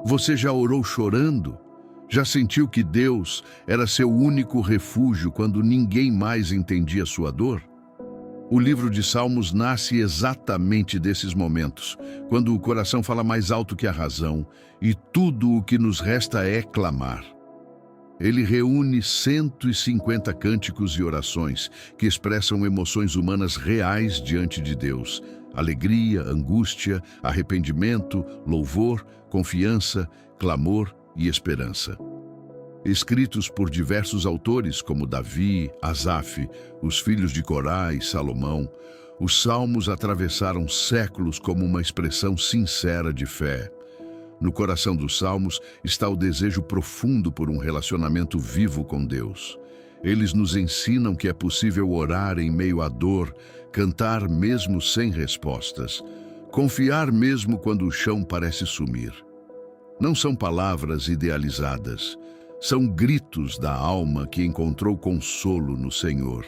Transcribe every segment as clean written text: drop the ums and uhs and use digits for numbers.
Você já orou chorando? Já sentiu que Deus era seu único refúgio quando ninguém mais entendia sua dor? O livro de Salmos nasce exatamente desses momentos, quando o coração fala mais alto que a razão e tudo o que nos resta é clamar. Ele reúne 150 cânticos e orações que expressam emoções humanas reais diante de Deus: alegria, angústia, arrependimento, louvor, confiança, clamor e esperança. Escritos por diversos autores como Davi, Asaf, os filhos de Corá e Salomão, os salmos atravessaram séculos como uma expressão sincera de fé. No coração dos salmos está o desejo profundo por um relacionamento vivo com Deus. Eles nos ensinam que é possível orar em meio à dor, cantar mesmo sem respostas, confiar mesmo quando o chão parece sumir. Não são palavras idealizadas, são gritos da alma que encontrou consolo no Senhor.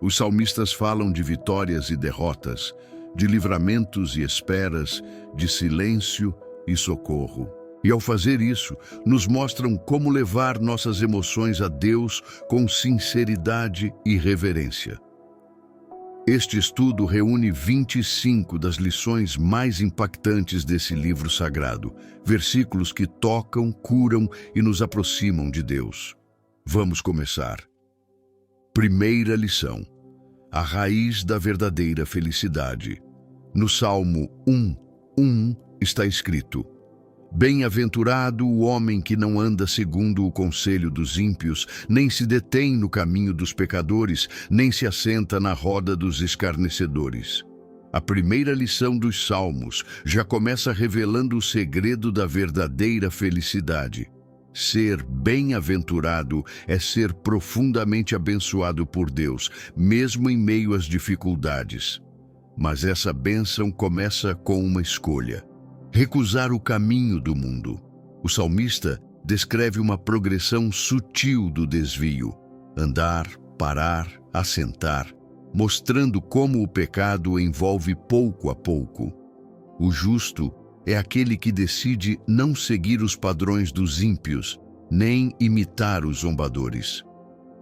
Os salmistas falam de vitórias e derrotas, de livramentos e esperas, de silêncio e socorro. E ao fazer isso, nos mostram como levar nossas emoções a Deus com sinceridade e reverência. Este estudo reúne 25 das lições mais impactantes desse livro sagrado, versículos que tocam, curam e nos aproximam de Deus. Vamos começar. Primeira lição: a raiz da verdadeira felicidade. No Salmo 1:1 está escrito: Bem-aventurado o homem que não anda segundo o conselho dos ímpios, nem se detém no caminho dos pecadores, nem se assenta na roda dos escarnecedores. A primeira lição dos Salmos já começa revelando o segredo da verdadeira felicidade. Ser bem-aventurado é ser profundamente abençoado por Deus, mesmo em meio às dificuldades. Mas essa bênção começa com uma escolha: recusar o caminho do mundo. O salmista descreve uma progressão sutil do desvio: andar, parar, assentar, mostrando como o pecado envolve pouco a pouco. O justo é aquele que decide não seguir os padrões dos ímpios, nem imitar os zombadores.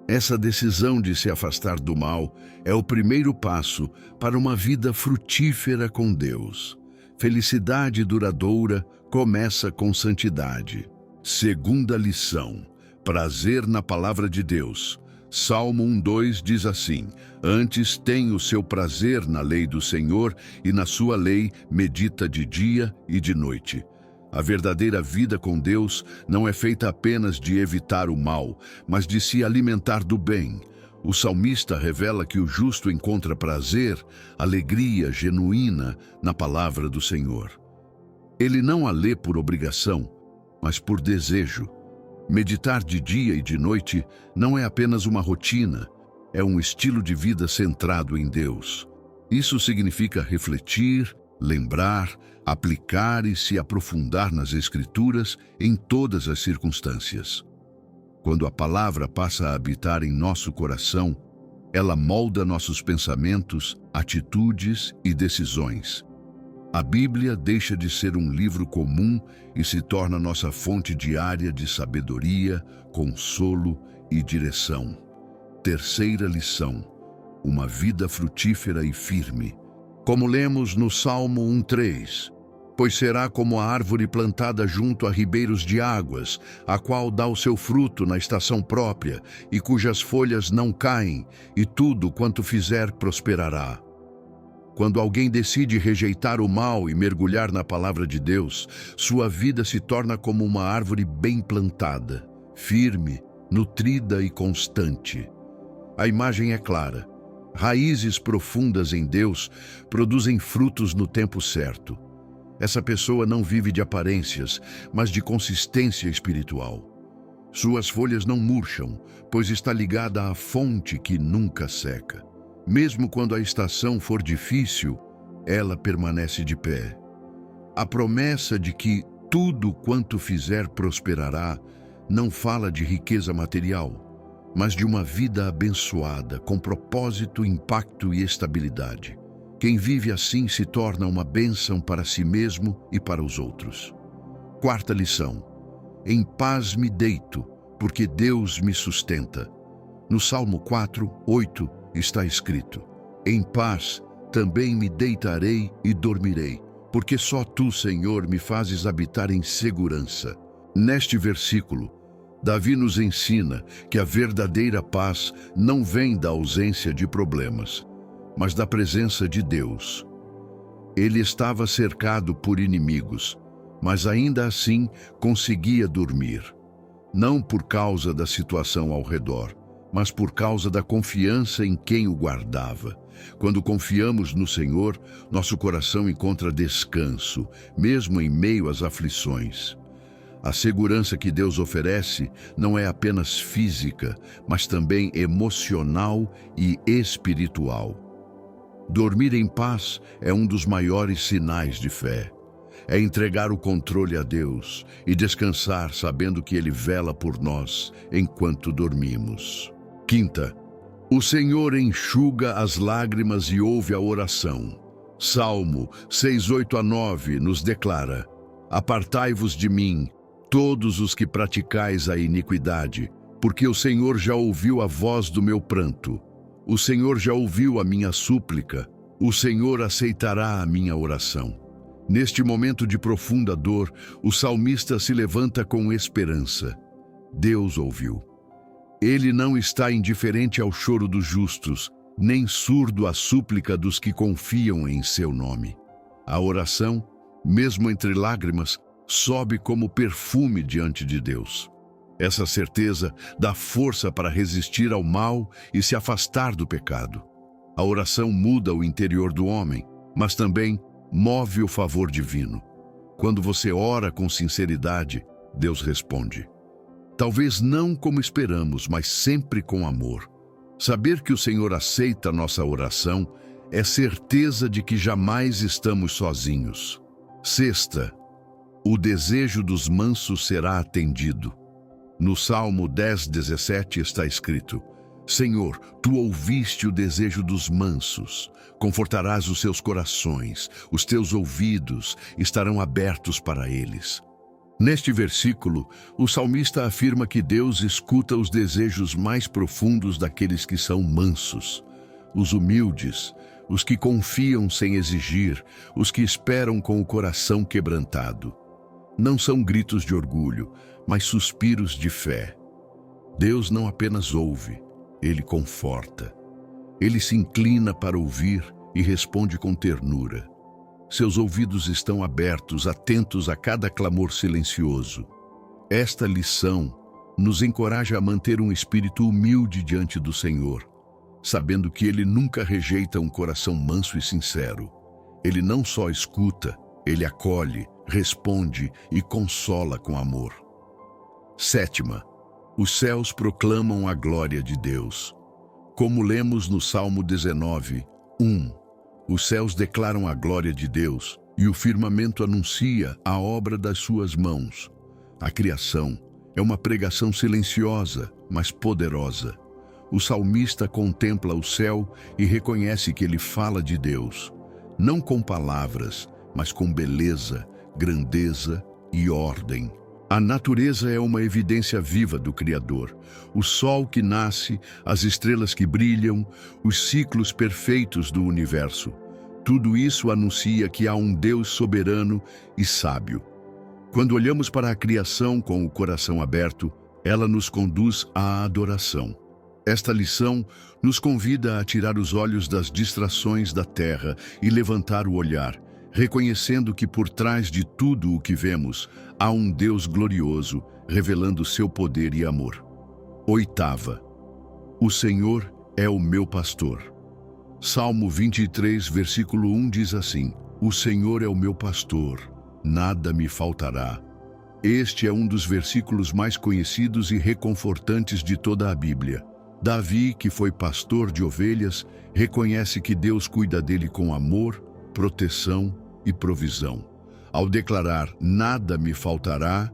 Essa decisão de se afastar do mal é o primeiro passo para uma vida frutífera com Deus. Felicidade duradoura começa com santidade. Segunda lição: prazer na palavra de Deus. Salmo 1:2 diz assim: Antes tem o seu prazer na lei do Senhor, e na sua lei medita de dia e de noite. A verdadeira vida com Deus não é feita apenas de evitar o mal, mas de se alimentar do bem. O salmista revela que o justo encontra prazer, alegria genuína na palavra do Senhor. Ele não a lê por obrigação, mas por desejo. Meditar de dia e de noite não é apenas uma rotina, é um estilo de vida centrado em Deus. Isso significa refletir, lembrar, aplicar e se aprofundar nas Escrituras em todas as circunstâncias. Quando a palavra passa a habitar em nosso coração, ela molda nossos pensamentos, atitudes e decisões. A Bíblia deixa de ser um livro comum e se torna nossa fonte diária de sabedoria, consolo e direção. Terceira lição: uma vida frutífera e firme. Como lemos no Salmo 1:3, pois será como a árvore plantada junto a ribeiros de águas, a qual dá o seu fruto na estação própria, e cujas folhas não caem, e tudo quanto fizer prosperará. Quando alguém decide rejeitar o mal e mergulhar na palavra de Deus, sua vida se torna como uma árvore bem plantada, firme, nutrida e constante. A imagem é clara: raízes profundas em Deus produzem frutos no tempo certo. Essa pessoa não vive de aparências, mas de consistência espiritual. Suas folhas não murcham, pois está ligada à fonte que nunca seca. Mesmo quando a estação for difícil, ela permanece de pé. A promessa de que tudo quanto fizer prosperará não fala de riqueza material, mas de uma vida abençoada, com propósito, impacto e estabilidade. Quem vive assim se torna uma bênção para si mesmo e para os outros. Quarta lição: em paz me deito, porque Deus me sustenta. No Salmo 4:8 está escrito: em paz também me deitarei e dormirei, porque só tu, Senhor, me fazes habitar em segurança. Neste versículo, Davi nos ensina que a verdadeira paz não vem da ausência de problemas, mas da presença de Deus. Ele estava cercado por inimigos, mas ainda assim conseguia dormir. Não por causa da situação ao redor, mas por causa da confiança em quem o guardava. Quando confiamos no Senhor, nosso coração encontra descanso, mesmo em meio às aflições. A segurança que Deus oferece não é apenas física, mas também emocional e espiritual. Dormir em paz é um dos maiores sinais de fé. É entregar o controle a Deus e descansar sabendo que Ele vela por nós enquanto dormimos. Quinta, o Senhor enxuga as lágrimas e ouve a oração. Salmo 6:8-9 nos declara: apartai-vos de mim, todos os que praticais a iniquidade, porque o Senhor já ouviu a voz do meu pranto. O Senhor já ouviu a minha súplica. O Senhor aceitará a minha oração. Neste momento de profunda dor, o salmista se levanta com esperança. Deus ouviu. Ele não está indiferente ao choro dos justos, nem surdo à súplica dos que confiam em seu nome. A oração, mesmo entre lágrimas, sobe como perfume diante de Deus. Essa certeza dá força para resistir ao mal e se afastar do pecado. A oração muda o interior do homem, mas também move o favor divino. Quando você ora com sinceridade, Deus responde. Talvez não como esperamos, mas sempre com amor. Saber que o Senhor aceita nossa oração é certeza de que jamais estamos sozinhos. Sexta, o desejo dos mansos será atendido. No Salmo 10:17 está escrito: Senhor, tu ouviste o desejo dos mansos, confortarás os seus corações, os teus ouvidos estarão abertos para eles. Neste versículo, o salmista afirma que Deus escuta os desejos mais profundos daqueles que são mansos, os humildes, os que confiam sem exigir, os que esperam com o coração quebrantado. Não são gritos de orgulho, mas suspiros de fé. Deus não apenas ouve, Ele conforta. Ele se inclina para ouvir e responde com ternura. Seus ouvidos estão abertos, atentos a cada clamor silencioso. Esta lição nos encoraja a manter um espírito humilde diante do Senhor, sabendo que Ele nunca rejeita um coração manso e sincero. Ele não só escuta, Ele acolhe, responde e consola com amor. Sétima, os céus proclamam a glória de Deus. Como lemos no Salmo 19:1, os céus declaram a glória de Deus e o firmamento anuncia a obra das suas mãos. A criação é uma pregação silenciosa, mas poderosa. O salmista contempla o céu e reconhece que ele fala de Deus, não com palavras, mas com beleza, grandeza e ordem. A natureza é uma evidência viva do Criador. O sol que nasce, as estrelas que brilham, os ciclos perfeitos do universo. Tudo isso anuncia que há um Deus soberano e sábio. Quando olhamos para a criação com o coração aberto, ela nos conduz à adoração. Esta lição nos convida a tirar os olhos das distrações da terra e levantar o olhar, reconhecendo que por trás de tudo o que vemos, há um Deus glorioso, revelando seu poder e amor. Oitava, o Senhor é o meu pastor. Salmo 23, versículo 1 diz assim: O Senhor é o meu pastor, nada me faltará. Este é um dos versículos mais conhecidos e reconfortantes de toda a Bíblia. Davi, que foi pastor de ovelhas, reconhece que Deus cuida dele com amor, proteção e provisão. Ao declarar "nada me faltará",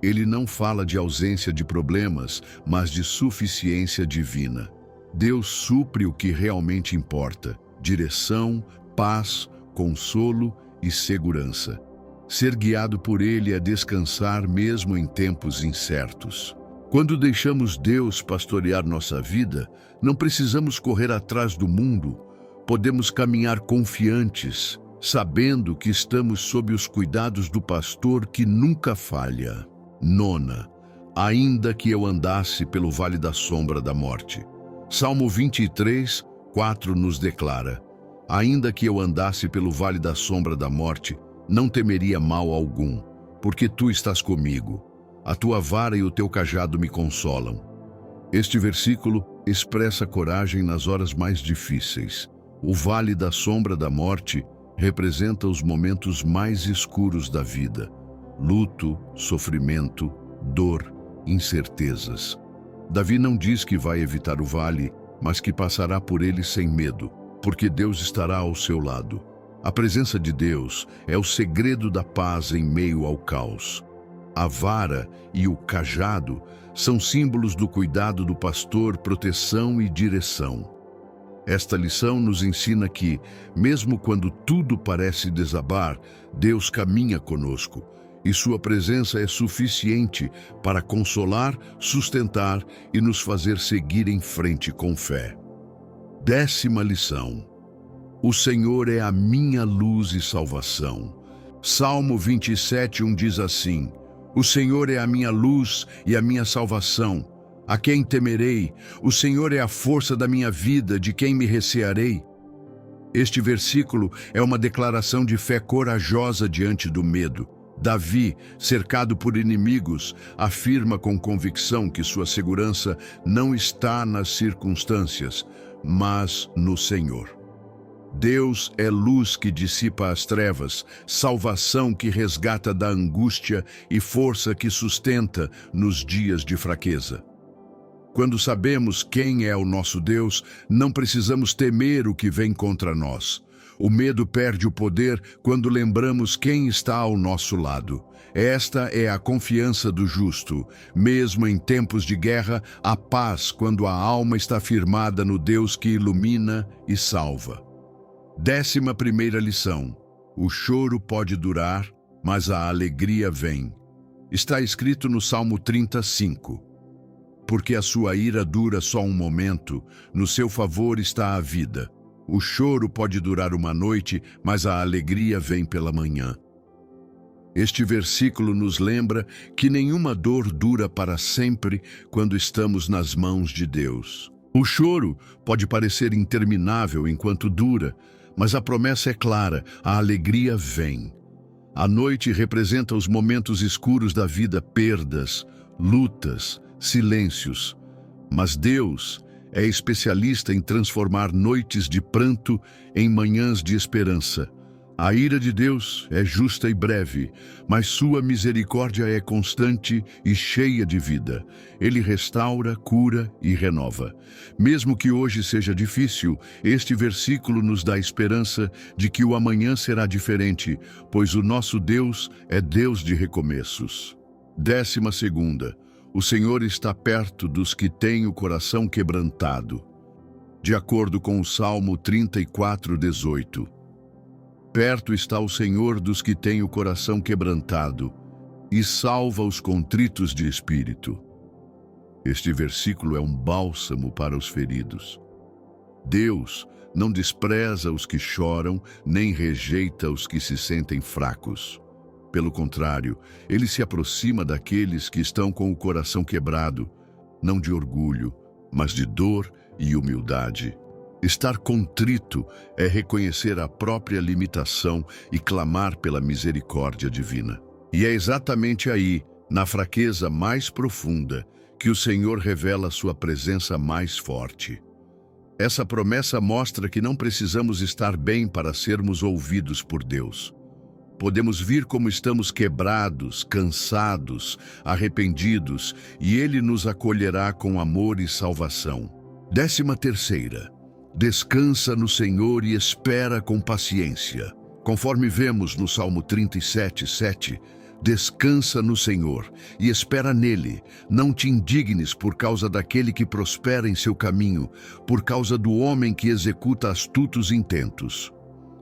ele não fala de ausência de problemas, mas de suficiência divina. Deus supre o que realmente importa: direção, paz, consolo e segurança. Ser guiado por Ele é descansar mesmo em tempos incertos. Quando deixamos Deus pastorear nossa vida, não precisamos correr atrás do mundo, podemos caminhar confiantes, sabendo que estamos sob os cuidados do pastor que nunca falha. 9. Ainda que eu andasse pelo vale da sombra da morte. Salmo 23, 4 nos declara: ainda que eu andasse pelo vale da sombra da morte, não temeria mal algum, porque tu estás comigo. A tua vara e o teu cajado me consolam. Este versículo expressa coragem nas horas mais difíceis. O vale da sombra da morte representa os momentos mais escuros da vida: luto, sofrimento, dor, incertezas. Davi não diz que vai evitar o vale, mas que passará por ele sem medo, porque Deus estará ao seu lado. A presença de Deus é o segredo da paz em meio ao caos. A vara e o cajado são símbolos do cuidado do pastor, proteção e direção. Esta lição nos ensina que, mesmo quando tudo parece desabar, Deus caminha conosco, e sua presença é suficiente para consolar, sustentar e nos fazer seguir em frente com fé. 10ª lição. O Senhor é a minha luz e salvação. Salmo 27:1 diz assim: o Senhor é a minha luz e a minha salvação. A quem temerei? O Senhor é a força da minha vida, de quem me recearei? Este versículo é uma declaração de fé corajosa diante do medo. Davi, cercado por inimigos, afirma com convicção que sua segurança não está nas circunstâncias, mas no Senhor. Deus é luz que dissipa as trevas, salvação que resgata da angústia e força que sustenta nos dias de fraqueza. Quando sabemos quem é o nosso Deus, não precisamos temer o que vem contra nós. O medo perde o poder quando lembramos quem está ao nosso lado. Esta é a confiança do justo. Mesmo em tempos de guerra, a paz quando a alma está firmada no Deus que ilumina e salva. 11ª lição. O choro pode durar, mas a alegria vem. Está escrito no Salmo 35. Porque a sua ira dura só um momento, no seu favor está a vida. O choro pode durar uma noite, mas a alegria vem pela manhã. Este versículo nos lembra que nenhuma dor dura para sempre quando estamos nas mãos de Deus. O choro pode parecer interminável enquanto dura, mas a promessa é clara: a alegria vem. A noite representa os momentos escuros da vida, perdas, lutas, silêncios. Mas Deus é especialista em transformar noites de pranto em manhãs de esperança. A ira de Deus é justa e breve, mas sua misericórdia é constante e cheia de vida. Ele restaura, cura e renova. Mesmo que hoje seja difícil, este versículo nos dá esperança de que o amanhã será diferente, pois o nosso Deus é Deus de recomeços. 12ª. O Senhor está perto dos que têm o coração quebrantado. De acordo com o Salmo 34:18. Perto está o Senhor dos que têm o coração quebrantado e salva os contritos de espírito. Este versículo é um bálsamo para os feridos. Deus não despreza os que choram, nem rejeita os que se sentem fracos. Pelo contrário, ele se aproxima daqueles que estão com o coração quebrado, não de orgulho, mas de dor e humildade. Estar contrito é reconhecer a própria limitação e clamar pela misericórdia divina. E é exatamente aí, na fraqueza mais profunda, que o Senhor revela sua presença mais forte. Essa promessa mostra que não precisamos estar bem para sermos ouvidos por Deus. Podemos vir como estamos quebrados, cansados, arrependidos, e Ele nos acolherá com amor e salvação. 13ª. Descansa no Senhor e espera com paciência. Conforme vemos no Salmo 37:7, descansa no Senhor e espera nele. Não te indignes por causa daquele que prospera em seu caminho, por causa do homem que executa astutos intentos.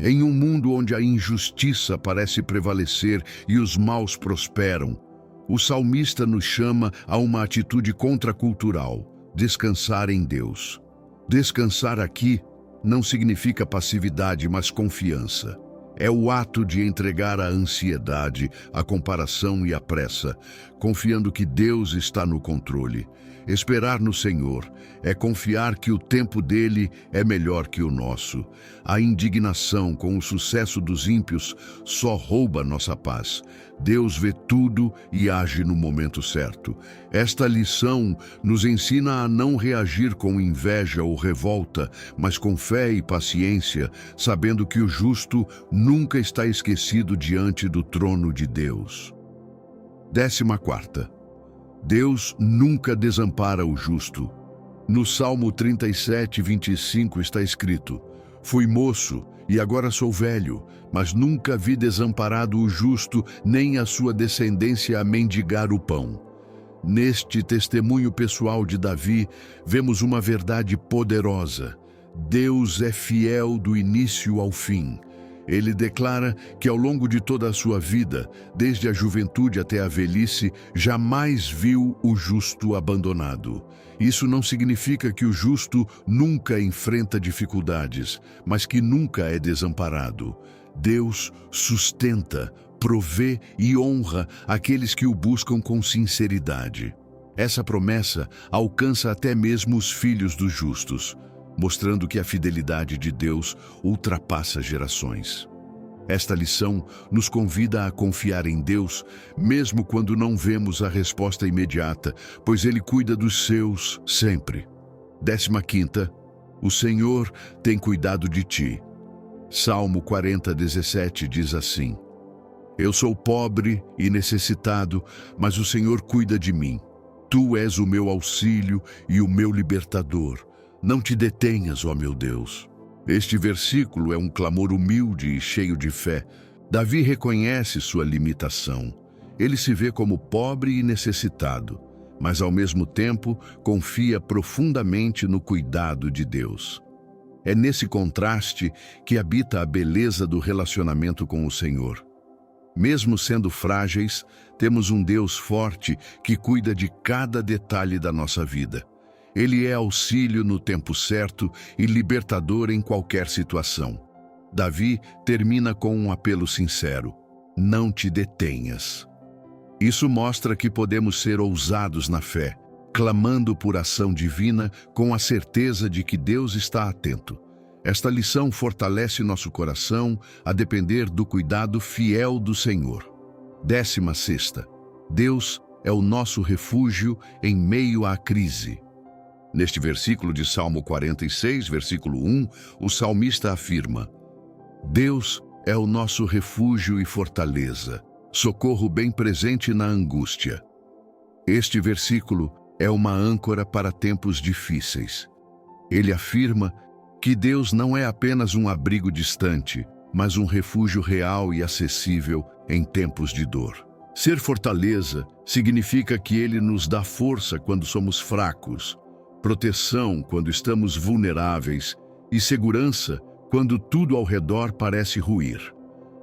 Em um mundo onde a injustiça parece prevalecer e os maus prosperam, o salmista nos chama a uma atitude contracultural: descansar em Deus. Descansar aqui não significa passividade, mas confiança. É o ato de entregar a ansiedade, a comparação e a pressa, confiando que Deus está no controle. Esperar no Senhor é confiar que o tempo dele é melhor que o nosso. A indignação com o sucesso dos ímpios só rouba nossa paz. Deus vê tudo e age no momento certo. Esta lição nos ensina a não reagir com inveja ou revolta, mas com fé e paciência, sabendo que o justo nunca está esquecido diante do trono de Deus. 14ª. Deus nunca desampara o justo. No Salmo 37:25 está escrito: Fui moço e agora sou velho, mas nunca vi desamparado o justo, nem a sua descendência a mendigar o pão. Neste testemunho pessoal de Davi, vemos uma verdade poderosa. Deus é fiel do início ao fim. Ele declara que ao longo de toda a sua vida, desde a juventude até a velhice, jamais viu o justo abandonado. Isso não significa que o justo nunca enfrenta dificuldades, mas que nunca é desamparado. Deus sustenta, provê e honra aqueles que o buscam com sinceridade. Essa promessa alcança até mesmo os filhos dos justos, mostrando que a fidelidade de Deus ultrapassa gerações. Esta lição nos convida a confiar em Deus, mesmo quando não vemos a resposta imediata, pois Ele cuida dos seus sempre. 15ª. O Senhor tem cuidado de ti. Salmo 40:17 diz assim: Eu sou pobre e necessitado, mas o Senhor cuida de mim. Tu és o meu auxílio e o meu libertador. Não te detenhas, ó meu Deus. Este versículo é um clamor humilde e cheio de fé. Davi reconhece sua limitação. Ele se vê como pobre e necessitado, mas ao mesmo tempo confia profundamente no cuidado de Deus. É nesse contraste que habita a beleza do relacionamento com o Senhor. Mesmo sendo frágeis, temos um Deus forte que cuida de cada detalhe da nossa vida. Ele é auxílio no tempo certo e libertador em qualquer situação. Davi termina com um apelo sincero: não te detenhas. Isso mostra que podemos ser ousados na fé, clamando por ação divina com a certeza de que Deus está atento. Esta lição fortalece nosso coração a depender do cuidado fiel do Senhor. 16ª. Deus é o nosso refúgio em meio à crise. Neste versículo de Salmo 46, versículo 1, o salmista afirma: Deus é o nosso refúgio e fortaleza, socorro bem presente na angústia. Este versículo é uma âncora para tempos difíceis. Ele afirma que Deus não é apenas um abrigo distante, mas um refúgio real e acessível em tempos de dor. Ser fortaleza significa que Ele nos dá força quando somos fracos, proteção quando estamos vulneráveis e segurança quando tudo ao redor parece ruir.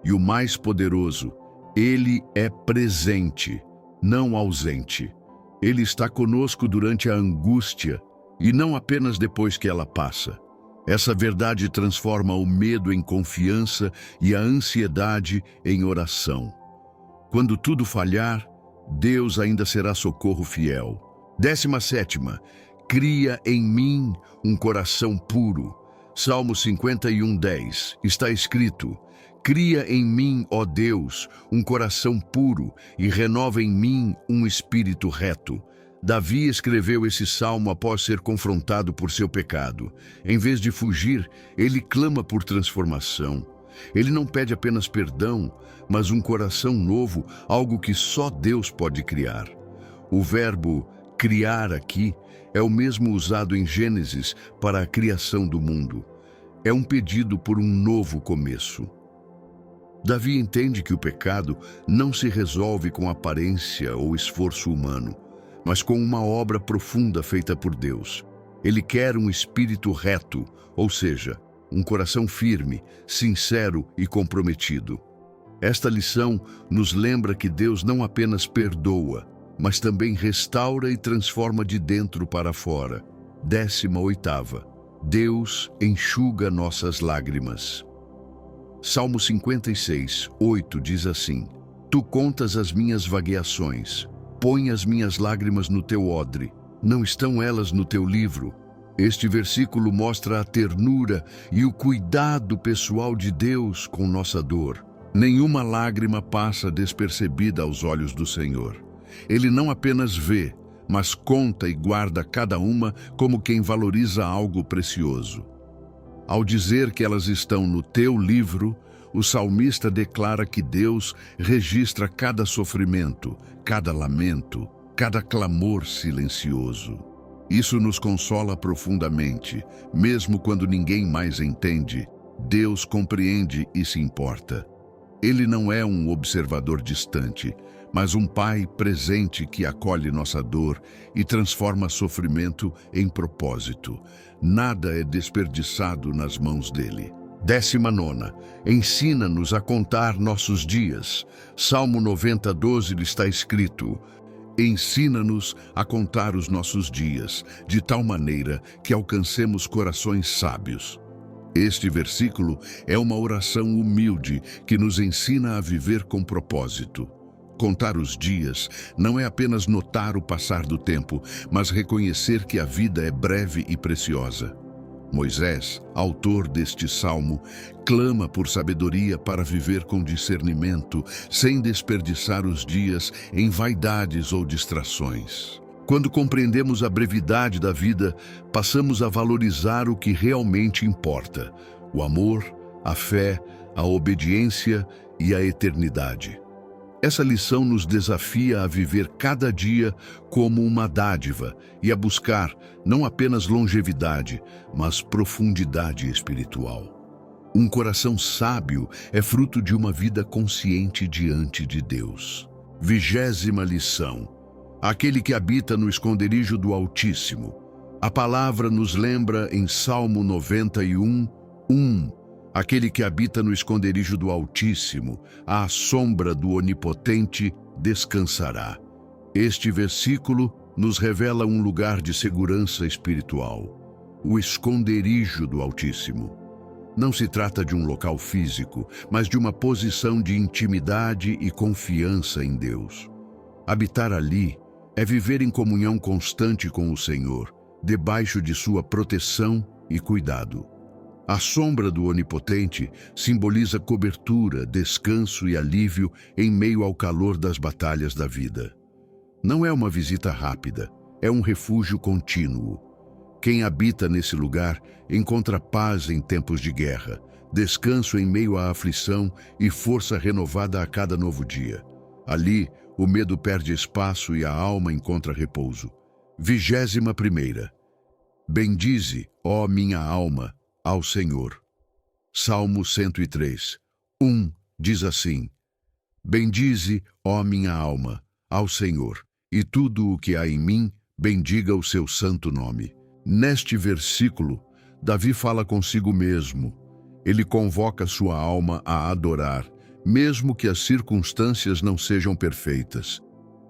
E o mais poderoso, Ele é presente, não ausente. Ele está conosco durante a angústia e não apenas depois que ela passa. Essa verdade transforma o medo em confiança e a ansiedade em oração. Quando tudo falhar, Deus ainda será socorro fiel. 17ª. Cria em mim um coração puro. Salmo 51:10 está escrito: Cria em mim, ó Deus, um coração puro e renova em mim um espírito reto. Davi escreveu esse salmo após ser confrontado por seu pecado. Em vez de fugir, ele clama por transformação. Ele não pede apenas perdão, mas um coração novo, algo que só Deus pode criar. O verbo criar aqui é o mesmo usado em Gênesis para a criação do mundo. É um pedido por um novo começo. Davi entende que o pecado não se resolve com aparência ou esforço humano, mas com uma obra profunda feita por Deus. Ele quer um espírito reto, ou seja, um coração firme, sincero e comprometido. Esta lição nos lembra que Deus não apenas perdoa, mas também restaura e transforma de dentro para fora. 18ª. Deus enxuga nossas lágrimas. Salmo 56, 8 diz assim: Tu contas as minhas vagueações, põe as minhas lágrimas no teu odre, não estão elas no teu livro? Este versículo mostra a ternura e o cuidado pessoal de Deus com nossa dor. Nenhuma lágrima passa despercebida aos olhos do Senhor. Ele não apenas vê, mas conta e guarda cada uma como quem valoriza algo precioso. Ao dizer que elas estão no teu livro, o salmista declara que Deus registra cada sofrimento, cada lamento, cada clamor silencioso. Isso nos consola profundamente, mesmo quando ninguém mais entende. Deus compreende e se importa. Ele não é um observador distante, mas um pai presente que acolhe nossa dor e transforma sofrimento em propósito. Nada é desperdiçado nas mãos dele. 19ª. Ensina-nos a contar nossos dias. Salmo 90, 12 está escrito: Ensina-nos a contar os nossos dias, de tal maneira que alcancemos corações sábios. Este versículo é uma oração humilde que nos ensina a viver com propósito. Contar os dias não é apenas notar o passar do tempo, mas reconhecer que a vida é breve e preciosa. Moisés, autor deste salmo, clama por sabedoria para viver com discernimento, sem desperdiçar os dias em vaidades ou distrações. Quando compreendemos a brevidade da vida, passamos a valorizar o que realmente importa: o amor, a fé, a obediência e a eternidade. Essa lição nos desafia a viver cada dia como uma dádiva e a buscar não apenas longevidade, mas profundidade espiritual. Um coração sábio é fruto de uma vida consciente diante de Deus. 20ª lição: aquele que habita no esconderijo do Altíssimo. A palavra nos lembra em Salmo 91, 1. Aquele que habita no esconderijo do Altíssimo, à sombra do Onipotente, descansará. Este versículo nos revela um lugar de segurança espiritual, o esconderijo do Altíssimo. Não se trata de um local físico, mas de uma posição de intimidade e confiança em Deus. Habitar ali é viver em comunhão constante com o Senhor, debaixo de sua proteção e cuidado. A sombra do Onipotente simboliza cobertura, descanso e alívio em meio ao calor das batalhas da vida. Não é uma visita rápida, é um refúgio contínuo. Quem habita nesse lugar encontra paz em tempos de guerra, descanso em meio à aflição e força renovada a cada novo dia. Ali, o medo perde espaço e a alma encontra repouso. 21ª. Bendize, ó minha alma, ao Senhor. Salmo 103, 1 diz assim: Bendize, ó minha alma, ao Senhor, e tudo o que há em mim, bendiga o seu santo nome. Neste versículo, Davi fala consigo mesmo. Ele convoca sua alma a adorar, mesmo que as circunstâncias não sejam perfeitas.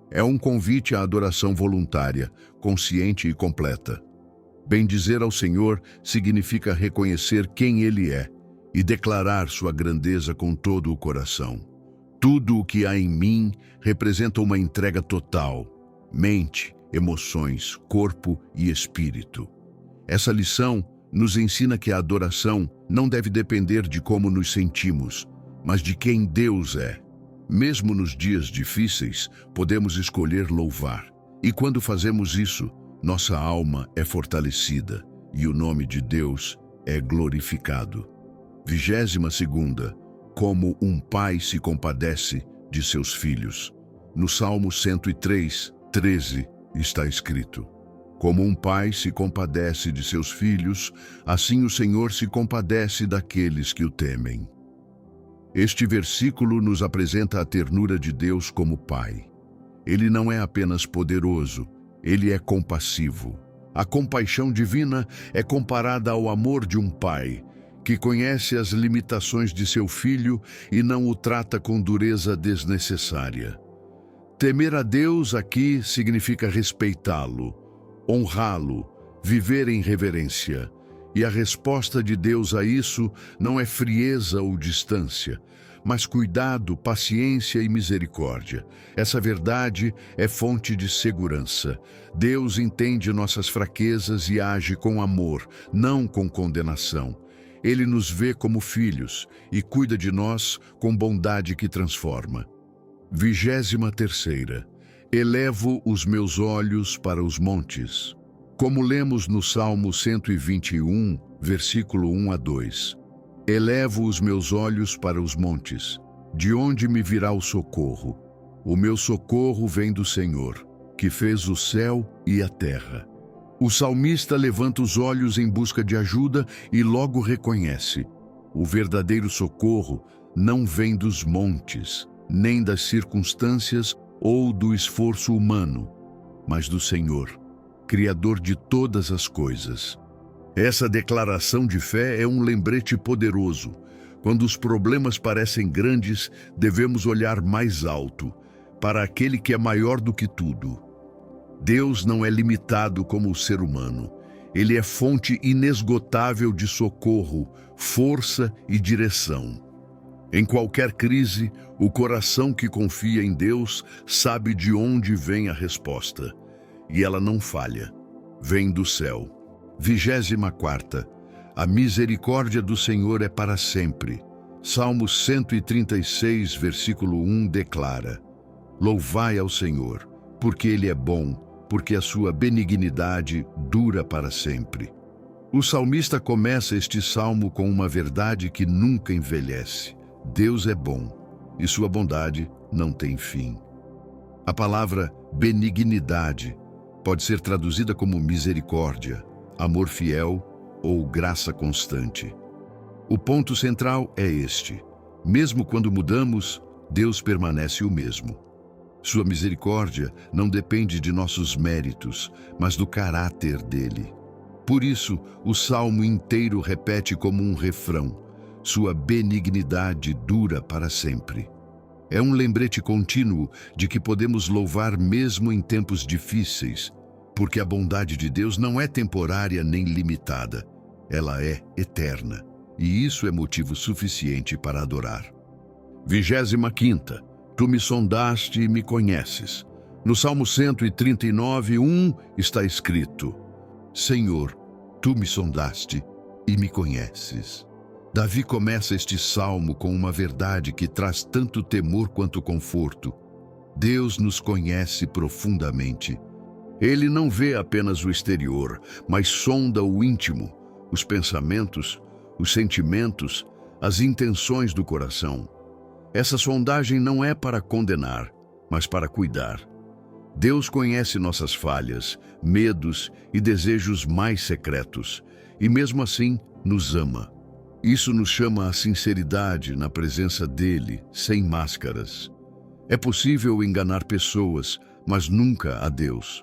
É um convite à adoração voluntária, consciente e completa. Bendizer ao Senhor significa reconhecer quem Ele é e declarar sua grandeza com todo o coração. Tudo o que há em mim representa uma entrega total: mente, emoções, corpo e espírito. Essa lição nos ensina que a adoração não deve depender de como nos sentimos, mas de quem Deus é. Mesmo nos dias difíceis, podemos escolher louvar. E quando fazemos isso, nossa alma é fortalecida e o nome de Deus é glorificado. 22ª. Como um pai se compadece de seus filhos. No Salmo 103, 13 está escrito: Como um pai se compadece de seus filhos, assim o Senhor se compadece daqueles que o temem. Este versículo nos apresenta a ternura de Deus como Pai. Ele não é apenas poderoso, ele é compassivo. A compaixão divina é comparada ao amor de um pai, que conhece as limitações de seu filho e não o trata com dureza desnecessária. Temer a Deus aqui significa respeitá-lo, honrá-lo, viver em reverência. E a resposta de Deus a isso não é frieza ou distância, mas cuidado, paciência e misericórdia. Essa verdade é fonte de segurança. Deus entende nossas fraquezas e age com amor, não com condenação. Ele nos vê como filhos e cuida de nós com bondade que transforma. 23ª. Elevo os meus olhos para os montes. Como lemos no Salmo 121, versículo 1 a 2. Elevo os meus olhos para os montes. De onde me virá o socorro? O meu socorro vem do Senhor, que fez o céu e a terra. O salmista levanta os olhos em busca de ajuda e logo reconhece: o verdadeiro socorro não vem dos montes, nem das circunstâncias ou do esforço humano, mas do Senhor, Criador de todas as coisas. Essa declaração de fé é um lembrete poderoso. Quando os problemas parecem grandes, devemos olhar mais alto, para aquele que é maior do que tudo. Deus não é limitado como o ser humano. Ele é fonte inesgotável de socorro, força e direção. Em qualquer crise, o coração que confia em Deus sabe de onde vem a resposta. E ela não falha. Vem do céu. 24ª. A misericórdia do Senhor é para sempre. Salmo 136, versículo 1 declara: Louvai ao Senhor, porque Ele é bom, porque a sua benignidade dura para sempre. O salmista começa este salmo com uma verdade que nunca envelhece. Deus é bom, e sua bondade não tem fim. A palavra benignidade pode ser traduzida como misericórdia, amor fiel ou graça constante. O ponto central é este: mesmo quando mudamos, Deus permanece o mesmo. Sua misericórdia não depende de nossos méritos, mas do caráter dele. Por isso, o salmo inteiro repete como um refrão: sua benignidade dura para sempre. É um lembrete contínuo de que podemos louvar mesmo em tempos difíceis, porque a bondade de Deus não é temporária nem limitada. Ela é eterna, e isso é motivo suficiente para adorar. 25ª. Tu me sondaste e me conheces. No Salmo 139, 1 está escrito: Senhor, tu me sondaste e me conheces. Davi começa este salmo com uma verdade que traz tanto temor quanto conforto. Deus nos conhece profundamente. Ele não vê apenas o exterior, mas sonda o íntimo, os pensamentos, os sentimentos, as intenções do coração. Essa sondagem não é para condenar, mas para cuidar. Deus conhece nossas falhas, medos e desejos mais secretos, e mesmo assim nos ama. Isso nos chama à sinceridade na presença dele, sem máscaras. É possível enganar pessoas, mas nunca a Deus.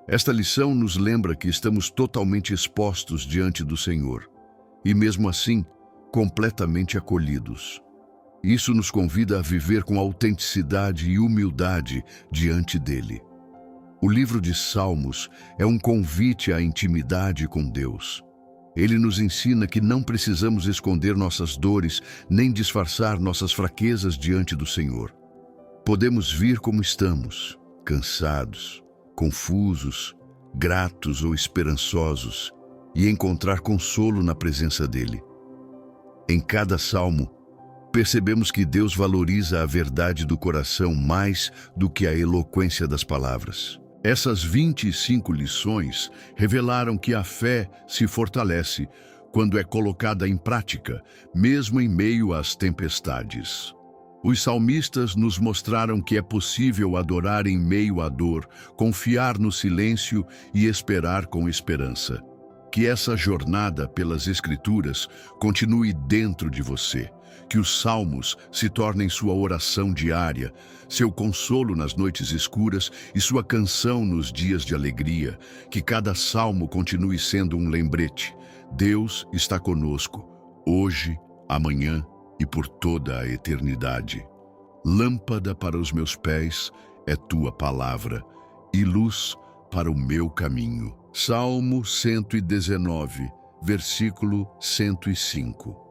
Esta lição nos lembra que estamos totalmente expostos diante do Senhor, e mesmo assim, completamente acolhidos. Isso nos convida a viver com autenticidade e humildade diante dele. O livro de Salmos é um convite à intimidade com Deus. Ele nos ensina que não precisamos esconder nossas dores nem disfarçar nossas fraquezas diante do Senhor. Podemos vir como estamos, cansados, confusos, gratos ou esperançosos, e encontrar consolo na presença dele. Em cada salmo, percebemos que Deus valoriza a verdade do coração mais do que a eloquência das palavras. Essas 25 lições revelaram que a fé se fortalece quando é colocada em prática, mesmo em meio às tempestades. Os salmistas nos mostraram que é possível adorar em meio à dor, confiar no silêncio e esperar com esperança. Que essa jornada pelas Escrituras continue dentro de você. Que os salmos se tornem sua oração diária, seu consolo nas noites escuras e sua canção nos dias de alegria. Que cada salmo continue sendo um lembrete: Deus está conosco, hoje, amanhã e por toda a eternidade. Lâmpada para os meus pés é tua palavra e luz para o meu caminho. Salmo 119, versículo 105.